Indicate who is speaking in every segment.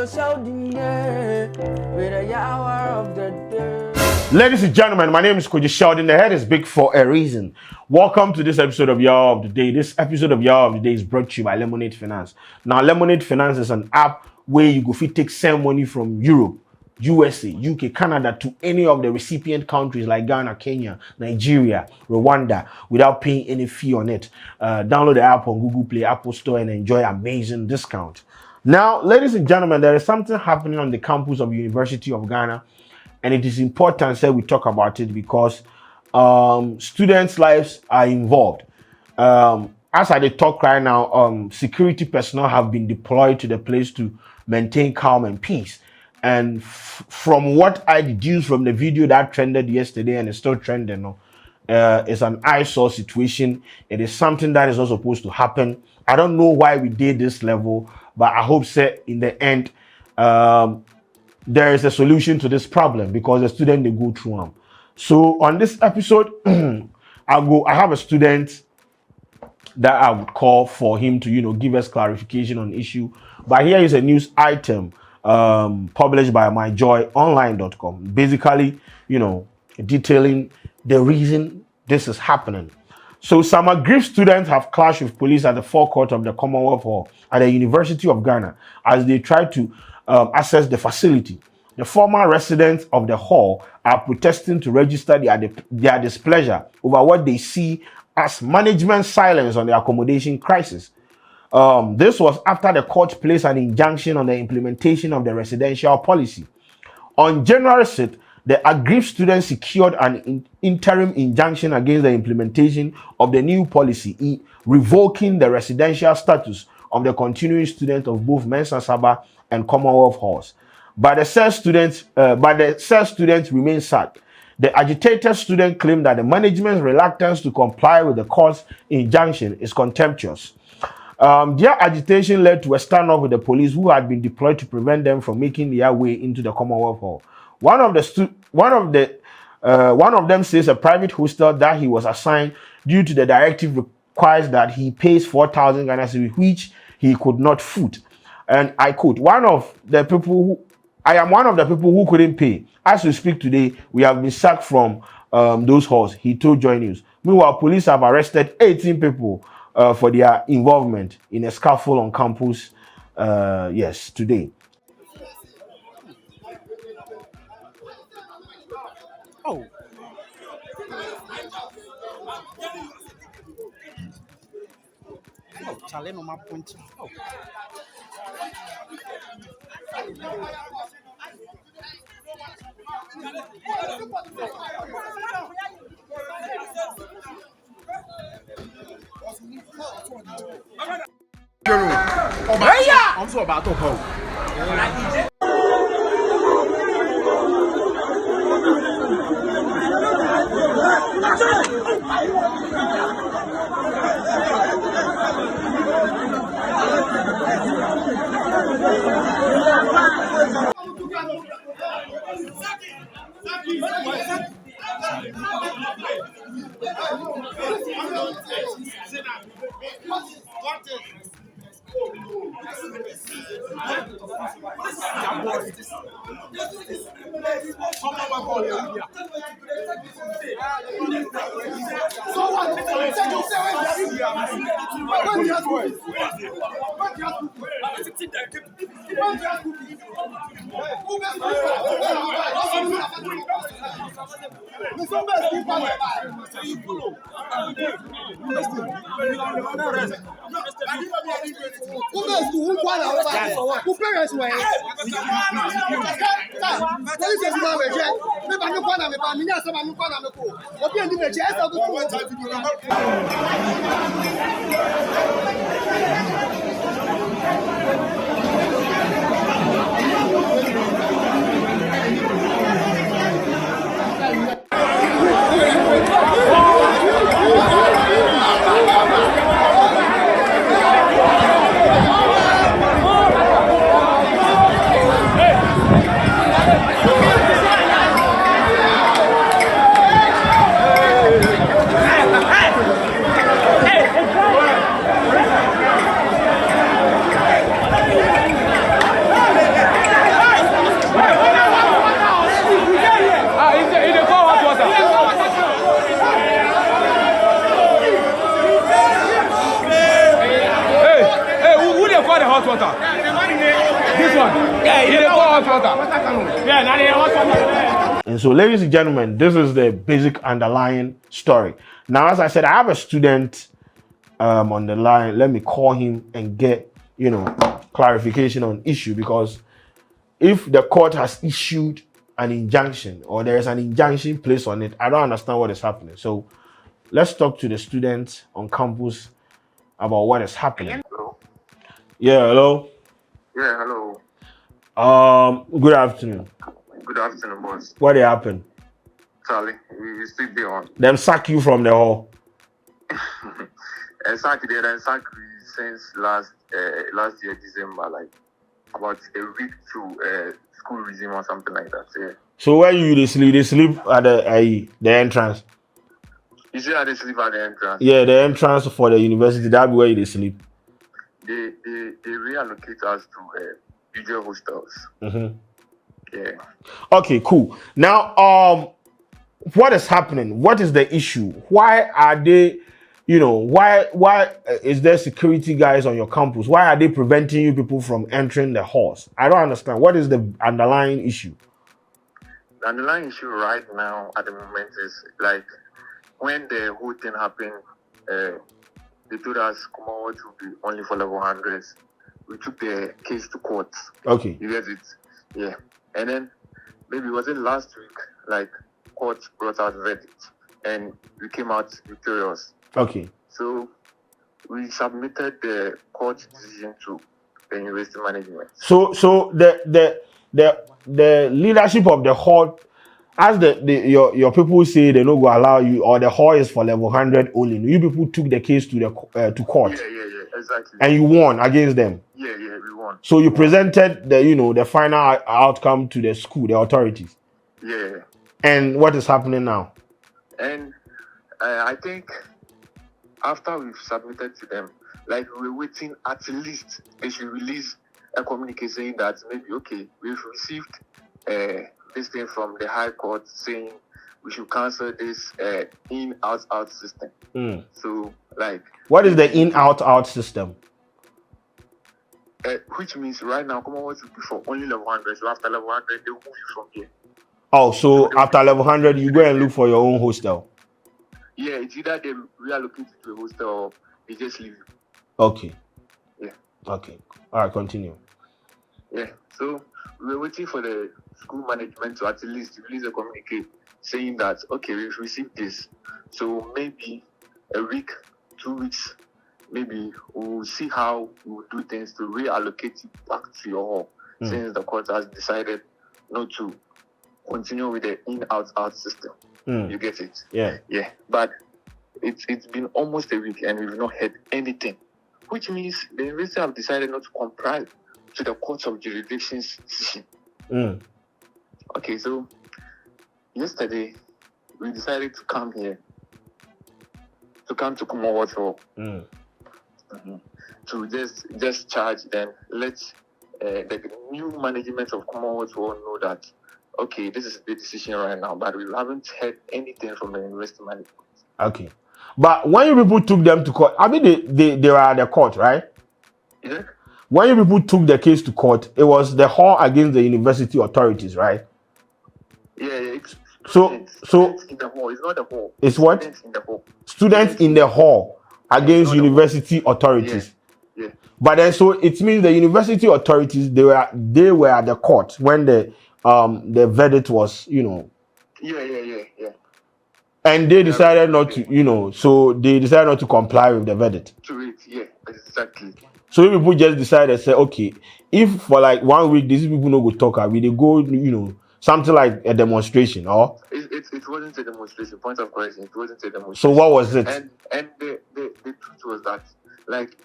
Speaker 1: Sheldon, with a hour of the day.
Speaker 2: Ladies and gentlemen, my name is Sheldon. The head is big for a reason. Welcome to this episode of Hour of the Day. This episode of Hour of the Day is brought to you by Lemonade Finance. Now, Lemonade Finance is an app where you go fit take send money from Europe, USA, UK, Canada to any of the recipient countries like Ghana, Kenya, Nigeria, Rwanda without paying any fee on it. Download the app on Google Play, Apple Store and enjoy amazing discount. Now, ladies and gentlemen, there is something happening on the campus of University of Ghana, and it is important that we talk about it because students' lives are involved. As I talk right now, security personnel have been deployed to the place to maintain calm and peace. And from what I deduced from the video that trended yesterday and is still trending, it's an eyesore situation. It is something that is not supposed to happen. I don't know why we did this level, but I hope that in the end, there is a solution to this problem because the student they go through them. So on this episode, I have a student that I would call for him to give us clarification on the issue. But here is a news item published by myjoyonline.com, basically detailing the reason this is happening. So some aggrieved students have clashed with police at the forecourt of the Commonwealth Hall at the University of Ghana as they try to access the facility. The former residents of the hall are protesting to register their displeasure over what they see as management silence on the accommodation crisis. This was after the court placed an injunction on the implementation of the residential policy. On January 6th, the aggrieved students secured an interim injunction against the implementation of the new policy, revoking the residential status of the continuing students of both Mensa Saba and Commonwealth halls. But the said students remain sad. The agitated student claimed that the management's reluctance to comply with the court's injunction is contemptuous. Their agitation led to a standoff with the police, who had been deployed to prevent them from making their way into the Commonwealth Hall. One of them says a private hostel that he was assigned due to the directive requires that he pays 4,000 Ghana cedis, which he could not foot. And I quote, I am one of the people who couldn't pay. As we speak today, we have been sacked from those halls, he told Joy News. Meanwhile, police have arrested 18 people for their involvement in a scuffle on campus, today.
Speaker 3: Oh. Oh, Charlie, no, my point. Oh. I'm so about to go.
Speaker 4: water. This one. Yeah, he pour hot water. Yeah, now they hot water.
Speaker 2: And so, ladies and gentlemen, this is the basic underlying story. Now, as I said, I have a student on the line. Let me call him and get, clarification on issue, because if the court has issued an injunction or there is an injunction placed on it, I don't understand what is happening. So let's talk to the students on campus about what is happening.
Speaker 5: Hello.
Speaker 2: Yeah, hello.
Speaker 5: Yeah, hello.
Speaker 2: Good afternoon.
Speaker 5: Good afternoon, boss.
Speaker 2: What happened?
Speaker 5: Charlie, we still be on.
Speaker 2: Them sack you from the hall.
Speaker 5: Exactly, then sack since last year December, like about a week to school resume or something like that. Yeah.
Speaker 2: So where they sleep? They sleep at the entrance.
Speaker 5: You see how they sleep at the entrance?
Speaker 2: Yeah, the entrance for the university. That be where they sleep.
Speaker 5: They reallocate us to usual hostels.
Speaker 2: Mm-hmm.
Speaker 5: Yeah.
Speaker 2: Okay, cool. Now, what is happening? What is the issue? Why are they, why is there security guys on your campus? Why are they preventing you people from entering the halls? I don't understand. What is the underlying issue?
Speaker 5: The underlying issue right now at the moment is like when the whole thing happened, they told us Commonwealth would be only for level 100s. We took the case to court.
Speaker 2: Okay.
Speaker 5: You get it? Yeah. And then maybe was it last week, like court brought out verdict and we came out victorious.
Speaker 2: Okay.
Speaker 5: So we submitted the court decision to the university management.
Speaker 2: So the leadership of the hall, as your people say they no go allow you, or the hall is for level 100 only. You people took the case to the to court.
Speaker 5: Yeah, exactly.
Speaker 2: And you won against them.
Speaker 5: Yeah, we won.
Speaker 2: So you presented the final outcome to the school, the authorities.
Speaker 5: Yeah.
Speaker 2: And what is happening now?
Speaker 5: And I think after we've submitted to them, like we're waiting at least they should release a communique saying that maybe okay, we've received this thing from the High Court saying we should cancel this in-out-out system. So like,
Speaker 2: what is the in-out-out system?
Speaker 5: Which means right now Commonwealth will be for only level 100. So after level 100, they'll move you from here.
Speaker 2: Oh, so after level 100, you go and look for your own hostel.
Speaker 5: Yeah, it's either they reallocate you to a hostel or they just leave you.
Speaker 2: Okay.
Speaker 5: Yeah.
Speaker 2: Okay. All right, continue.
Speaker 5: Yeah. So we're waiting for the school management to at least release a communique saying that okay, we've received this. So maybe a week, 2 weeks, maybe we'll see how we'll do things to reallocate it back to your hall, since the court has decided not to continue with the in-out-out system. You get it?
Speaker 2: Yeah.
Speaker 5: Yeah. But it's been almost a week and we've not heard anything, which means the university have decided not to comply to the court of jurisdiction's decision. Okay, so yesterday we decided to come here, to come to Commonwealth Hall, to just charge them, let the new management of Commonwealth Hall know that okay, this is the decision right now, but we haven't heard anything from the university management.
Speaker 2: Okay. But when you people took them to court, I mean, they were at the court, right?
Speaker 5: Yeah.
Speaker 2: When you people took the case to court, it was the hall against the university authorities, right?
Speaker 5: Yeah. It's
Speaker 2: So
Speaker 5: in the hall. It's not the hall.
Speaker 2: It's what?
Speaker 5: Students in the hall.
Speaker 2: Students in the hall against university authorities.
Speaker 5: Yeah.
Speaker 2: But then, so it means the university authorities, they were at the court when the verdict was,
Speaker 5: Yeah.
Speaker 2: and they decided not to, so they decided not to comply with the verdict.
Speaker 5: To it, yeah, exactly.
Speaker 2: So people just decided, say, okay, if for like 1 week these people no go talk, we they go, something like a demonstration, or
Speaker 5: it wasn't a demonstration. Point of correction, it wasn't a demonstration.
Speaker 2: So what was it?
Speaker 5: And the truth was that, like,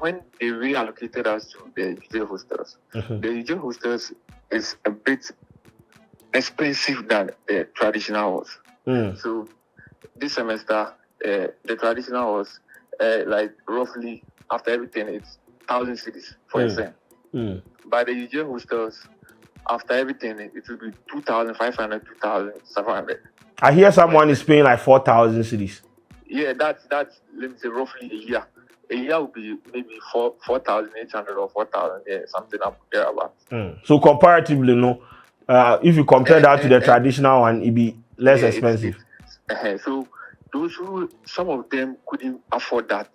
Speaker 5: when they reallocated us to the UJ hostels, the UJ hostels is a bit expensive than the traditional halls. So this semester, the traditional halls, like roughly after everything, it's 1,000 cedis for a sem. But the UJ hostels, after everything, it will be 2,500, 2,700.
Speaker 2: I hear someone is paying like 4,000 cedis.
Speaker 5: Yeah, that's let me say roughly a year. A year will be maybe 4,800 or 4,000, yeah, something up there about.
Speaker 2: So comparatively, no, if you compare that to the
Speaker 5: And
Speaker 2: traditional one, it be less
Speaker 5: yeah,
Speaker 2: expensive.
Speaker 5: So those who some of them couldn't afford that,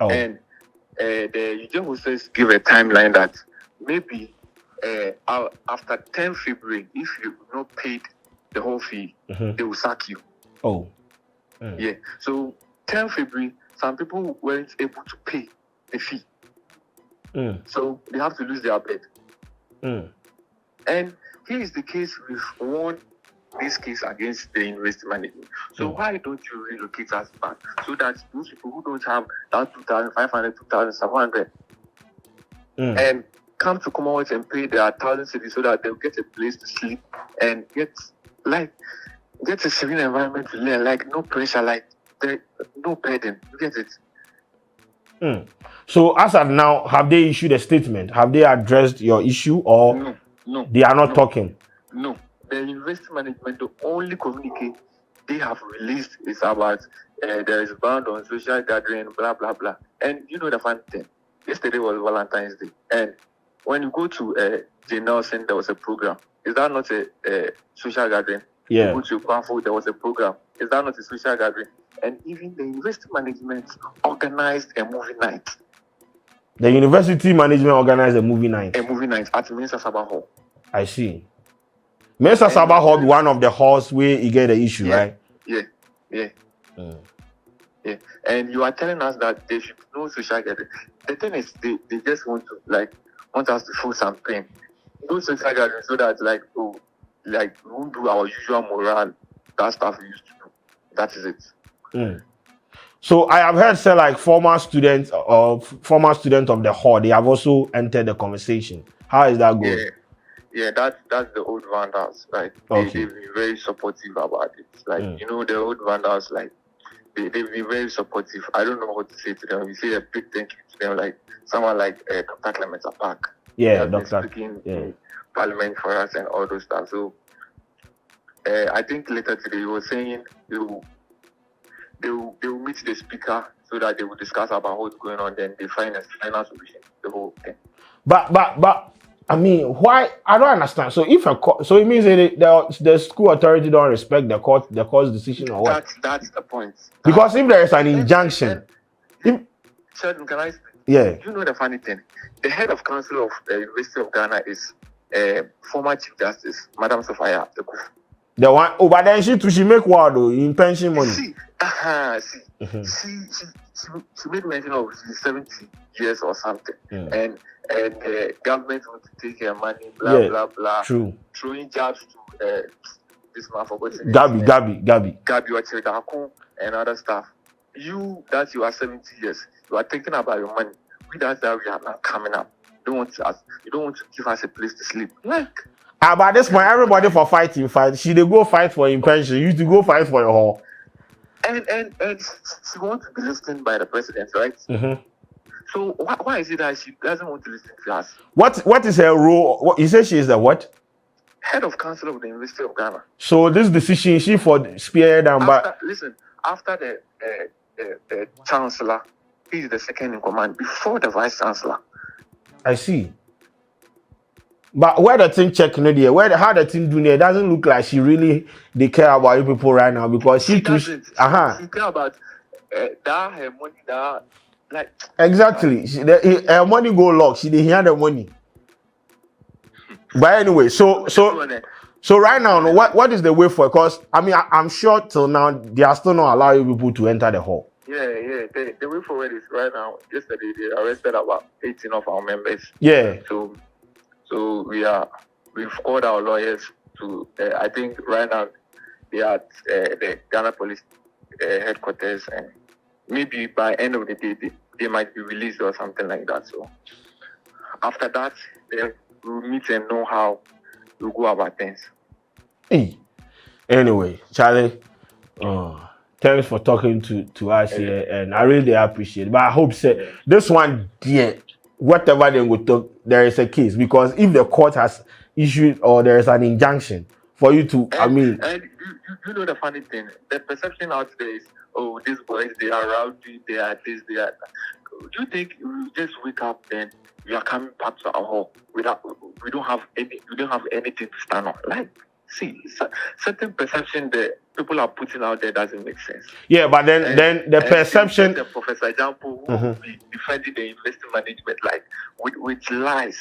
Speaker 2: Oh.
Speaker 5: and the Eugene hostess give a timeline that maybe after 10 February, if you not paid the whole fee, they will sack you.
Speaker 2: Oh.
Speaker 5: Yeah. So 10 February, some people weren't able to pay the fee. So they have to lose their bed. And here is the case we've won this case against the university management. So why don't you relocate us back so that those people who don't have that 2,500, 2,700 and come to Commonwealth and pay their 1,000 cities so that they'll get a place to sleep and get a serene environment to learn, like no pressure, like no burden. You get it?
Speaker 2: So as of now, have they issued a statement? Have they addressed your issue, or
Speaker 5: no,
Speaker 2: they are not talking?
Speaker 5: No. The university management, the only communique they have released is about there is a ban on social gathering, blah blah blah. And you know the fun thing. Yesterday was Valentine's Day, and when you go to J. Nelson, there was a program. Is that not a social gathering?
Speaker 2: Yeah.
Speaker 5: You go to Kwadwo, there was a program. Is that not a social gathering? And even the university management organized a movie night.
Speaker 2: The university management organized a movie night.
Speaker 5: A movie night at Mensa Sabah Hall.
Speaker 2: I see. Mensa Sabah Hall be one of the halls where you get the issue, right?
Speaker 5: Yeah. Yeah. And you are telling us that there should be no social gathering. The thing is, they just want us to feel some pain. No social gathering so that we won't do our usual moral, that stuff we used to do. That is it.
Speaker 2: So I have heard say like former students of the hall, they have also entered the conversation. How is that going?
Speaker 5: Yeah, that's the old Vandals, right?
Speaker 2: Okay.
Speaker 5: They've been very supportive about it. Like, the old Vandals, like, they've been very supportive. I don't know what to say to them. We say a big thank you to them, like someone like Dr. Clement Apak.
Speaker 2: Yeah,
Speaker 5: Dr. Speaking in Parliament for us and all those stuff. So I think later today he was saying they will meet the speaker so that they will discuss about what's going on. Then they find a final solution. The whole thing. But
Speaker 2: I mean, why? I don't understand. So if so it means that the school authority don't respect the court's decision, or what?
Speaker 5: That's the point.
Speaker 2: Because if there is an injunction,
Speaker 5: Sheldon, can I speak?
Speaker 2: Yeah.
Speaker 5: You know the funny thing? The head of council of the University of Ghana is former Chief Justice, Madam Sophia Ekufu.
Speaker 2: The one, but then she make what though in pension money?
Speaker 5: She made mention of she's 70 years or something, and the government want to take her money, blah blah blah.
Speaker 2: True.
Speaker 5: Throwing jobs to this man forgotten.
Speaker 2: Gabi
Speaker 5: Wachidako and other stuff. You are 70 years, you are thinking about your money. We that we are not coming up. You don't want to give us a place to sleep. Like.
Speaker 2: By this point, everybody for fight. She they go fight for in pension. You used to go fight for your hall.
Speaker 5: And she wants to be listened by the president, right? So why is it that she doesn't want to listen to us?
Speaker 2: What is her role? You say she is the what?
Speaker 5: Head of council of the University of Ghana.
Speaker 2: So this decision, she for spearhead and
Speaker 5: after the chancellor, he is the second in command before the vice chancellor.
Speaker 2: I see. But where the thing check how the thing do it doesn't look like she really they care about you people right now, because she
Speaker 5: doesn't. She care about that her money that like
Speaker 2: exactly. Her money go lock. She didn't hear the money. But anyway, so right now, what is the way for? Because I mean, I'm sure till now they are still not allowing people to enter the hall.
Speaker 5: Yeah. The way forward is right now. Yesterday they arrested about 18 of our members.
Speaker 2: Yeah.
Speaker 5: So we've called our lawyers to. I think right now they are at the Ghana Police headquarters, and maybe by end of the day they might be released or something like that. So after that, we'll meet and know how we'll go about things.
Speaker 2: Hey. Anyway, Charlie, thanks for talking to us here, and I really appreciate it. But I hope this one, dear. Whatever they go talk, there is a case, because if the court has issued or there is an injunction for you to,
Speaker 5: and you know the funny thing, the perception out there is oh, these boys, they are rowdy, they are this, they are that. Do you think you just wake up then you are coming back to our home we don't have anything to stand on? Like, see, certain perception that people are putting out there doesn't make sense.
Speaker 2: Yeah, but then the perception.
Speaker 5: The Professor example who will be defending the investment management like with lies.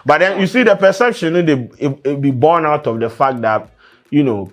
Speaker 2: But then you see the perception it be born out of the fact that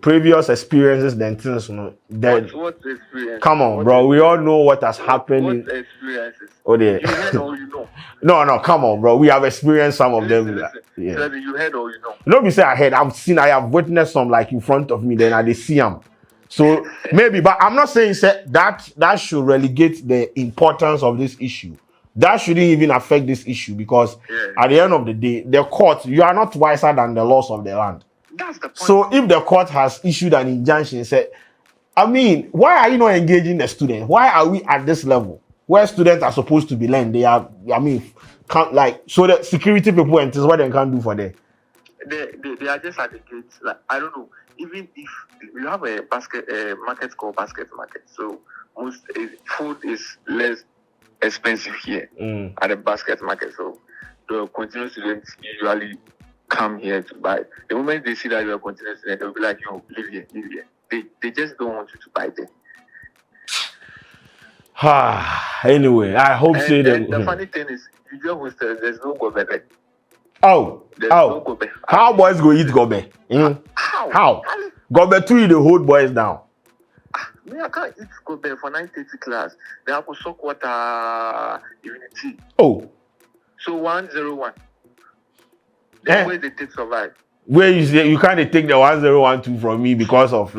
Speaker 2: previous experiences then things
Speaker 5: what experience?
Speaker 2: Come on, bro. We all know what has happened.
Speaker 5: What experiences?
Speaker 2: Oh, yeah.
Speaker 5: You heard or you know?
Speaker 2: No, come on, bro. We have experienced some of them. Yeah.
Speaker 5: So you heard or you know?
Speaker 2: Don't be say I heard. I have witnessed some like in front of me. Then I see them. So maybe, but I'm not saying that should relegate the importance of this issue. That shouldn't even affect this issue because at the end of the day, the court, you are not wiser than the laws of the land.
Speaker 5: That's the point.
Speaker 2: So if the court has issued an injunction, why are you not engaging the student? Why are we at this level where students are supposed to be learned? They are, so the security people and this what they can do for them.
Speaker 5: They are just at the gates. Like, I don't know. Even if you have a market called basket market, so most food is less expensive here at the basket market. So the continuous students usually come here to buy. The moment they see that you're a continuous student, they'll be like, yo, live here. They just don't want you to buy them.
Speaker 2: Anyway, I hope so.
Speaker 5: The funny thing is, you just hostel, there's no gobe there.
Speaker 2: No gobe. How boys go eat gobe? How? Gobe 3 the hold boys down.
Speaker 5: Me, I can't eat gobe for 9:30 class. They have to soak water unity.
Speaker 2: Oh.
Speaker 5: So 101. The way they take survive.
Speaker 2: Where you can't take the 1012 from me because of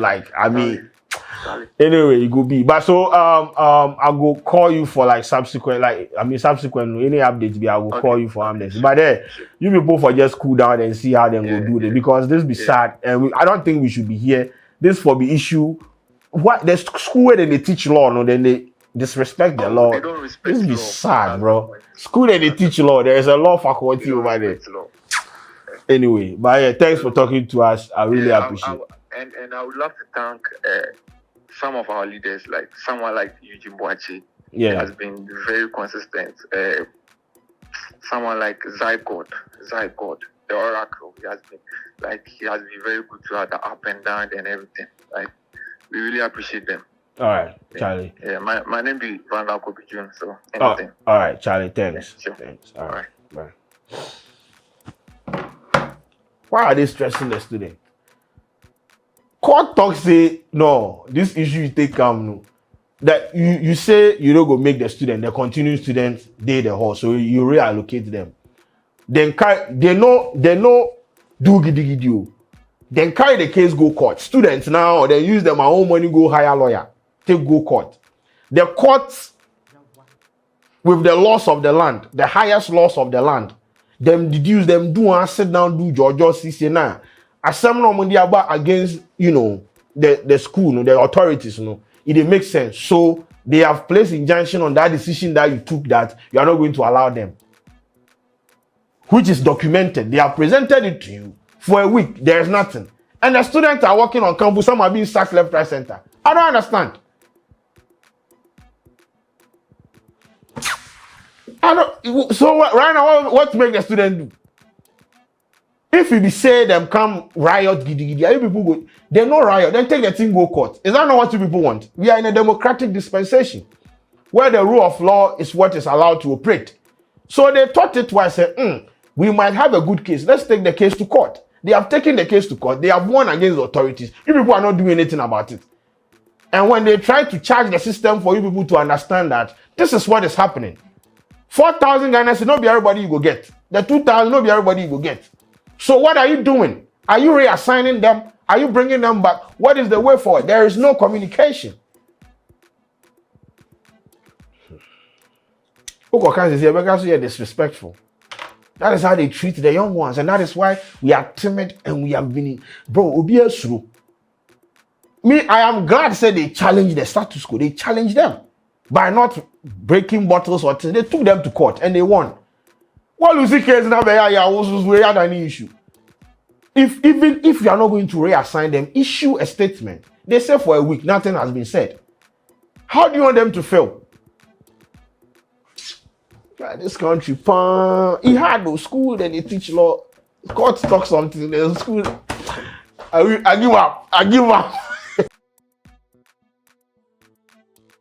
Speaker 2: anyway it could be. But so I'll go call you for subsequent any updates I will call you for updates. But you people for just cool down and see how they go do this because this be sad and I don't think we should be here. This for the issue. What the school where they teach law, no, then they disrespect the law.
Speaker 5: They don't respect
Speaker 2: this be
Speaker 5: law.
Speaker 2: sad, bro. School where they teach law, there is a law faculty over there. Anyway, but thanks for talking to us. I really appreciate it.
Speaker 5: And I would love to thank some of our leaders, like someone like Eugene Boachi. He has been very consistent. Someone like Zygold, the Oracle. He has been very good throughout the up and down and everything. Like, we really appreciate them.
Speaker 2: All right, Charlie.
Speaker 5: Yeah, my name is Van Kobe June, so anything.
Speaker 2: All right, Charlie. Thanks.
Speaker 5: Sure.
Speaker 2: Thanks. All right. Bye. Why are they stressing the student? Court talk say no. This issue you take no. That you say you don't go make the student, the continuing students, the hall, so you reallocate them. Then they know do gidi. Then carry the case go court. Students now they use their own money go hire lawyer, take go court. The court with the laws of the land, the highest laws of the land, them deduce them do and sit down do Georgia CC now. As some money about against the school, the authorities, it makes sense. So they have placed injunction on that decision that you took that you are not going to allow them, which is documented. They have presented it to you for a week. There is nothing, and the students are working on campus. Some are being sacked left, right, center. I don't understand. So right now, what make the student do? If you be say them come riot, you people go, they no riot, then take the thing go court. Is that not what you people want? We are in a democratic dispensation where the rule of law is what is allowed to operate. So they thought it was we might have a good case. Let's take the case to court. They have taken the case to court. They have won against the authorities. You people are not doing anything about it. And when they try to charge the system for you people to understand that this is what is happening. 4,000 Ghana cedis, not be everybody you go get. The 2,000, not be everybody you go get. So what are you doing? Are you reassigning them? Are you bringing them back? What is the way forward? There is no communication. You're disrespectful. That is how they treat the young ones, and that is why we are timid and we have been, bro. Me, I am glad to say they challenged the status quo. They challenged them by not breaking bottles or things. They took them to court and they won. Well, you see, case now, any issue. Even if you are not going to reassign them, issue a statement. They say for a week, nothing has been said. How do you want them to feel? This country, he had no school, then they teach law. Court talk something, there's school. I give up.